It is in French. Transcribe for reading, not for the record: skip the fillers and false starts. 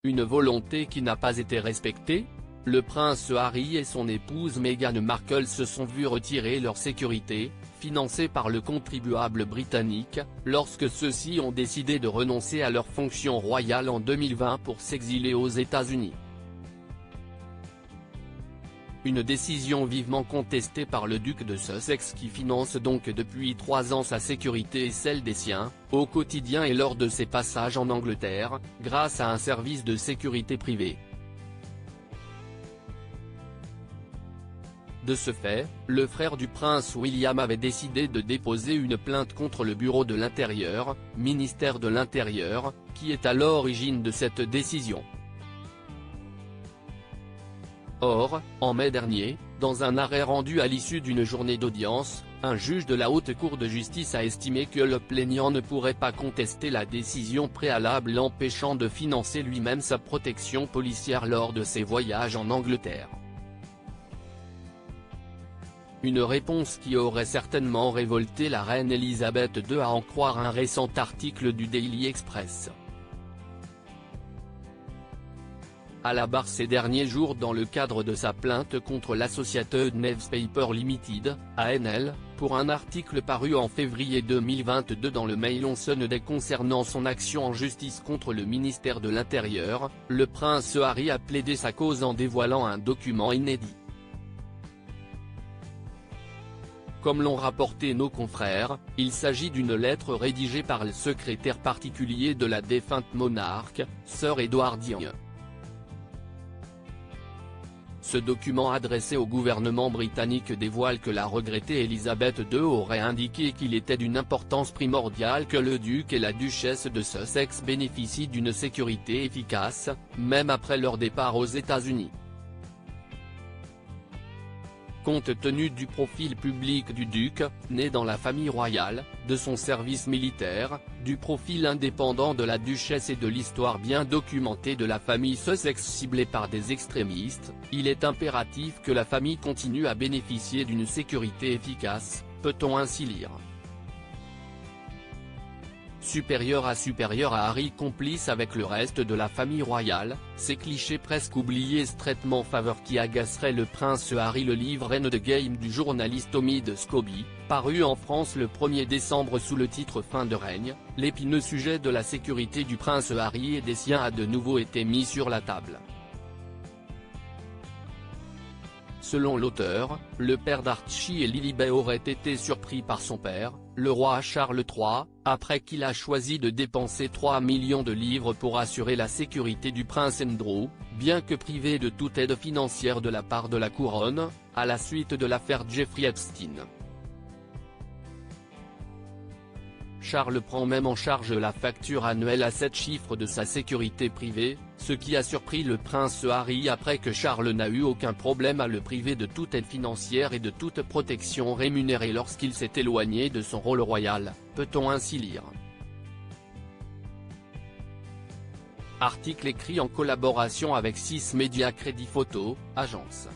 Une volonté qui n'a pas été respectée ? Le prince Harry et son épouse Meghan Markle se sont vus retirer leur sécurité, financée par le contribuable britannique, lorsque ceux-ci ont décidé de renoncer à leurs fonctions royales en 2020 pour s'exiler aux États-Unis. Une décision vivement contestée par le duc de Sussex qui finance donc depuis 3 ans sa sécurité et celle des siens, au quotidien et lors de ses passages en Angleterre, grâce à un service de sécurité privé. De ce fait, le frère du prince William avait décidé de déposer une plainte contre le Bureau de l'Intérieur, ministère de l'Intérieur, qui est à l'origine de cette décision. Or, en mai dernier, dans un arrêt rendu à l'issue d'une journée d'audience, un juge de la Haute Cour de justice a estimé que le plaignant ne pourrait pas contester la décision préalable l'empêchant de financer lui-même sa protection policière lors de ses voyages en Angleterre. Une réponse qui aurait certainement révolté la reine Elisabeth II à en croire un récent article du Daily Express. À la barre ces derniers jours dans le cadre de sa plainte contre l'Associated Newspaper Limited, ANL, pour un article paru en février 2022 dans le Mail on Sunday concernant son action en justice contre le ministère de l'Intérieur, le prince Harry a plaidé sa cause en dévoilant un document inédit. Comme l'ont rapporté nos confrères, il s'agit d'une lettre rédigée par le secrétaire particulier de la défunte monarque, Sir Edward Young. Ce document adressé au gouvernement britannique dévoile que la regrettée Elisabeth II aurait indiqué qu'il était d'une importance primordiale que le duc et la duchesse de Sussex bénéficient d'une sécurité efficace, même après leur départ aux États-Unis. Compte tenu du profil public du duc, né dans la famille royale, de son service militaire, du profil indépendant de la duchesse et de l'histoire bien documentée de la famille Sussex ciblée par des extrémistes, il est impératif que la famille continue à bénéficier d'une sécurité efficace, peut-on ainsi lire. Supérieur à Harry complice avec le reste de la famille royale, ces clichés presque oubliés ce traitement faveur qui agacerait le prince Harry. Le livre End the Game du journaliste Omid Scobie, paru en France le 1er décembre sous le titre Fin de règne, l'épineux sujet de la sécurité du prince Harry et des siens a de nouveau été mis sur la table. Selon l'auteur, le père d'Archie et Lilibet aurait été surpris par son père, le roi Charles III, après qu'il a choisi de dépenser 3 millions de livres pour assurer la sécurité du prince Andrew, bien que privé de toute aide financière de la part de la couronne, à la suite de l'affaire Jeffrey Epstein. Charles prend même en charge la facture annuelle à 7 chiffres de sa sécurité privée, ce qui a surpris le prince Harry après que Charles n'a eu aucun problème à le priver de toute aide financière et de toute protection rémunérée lorsqu'il s'est éloigné de son rôle royal, peut-on ainsi lire. Article écrit en collaboration avec 6 médias Crédit Photo, agence.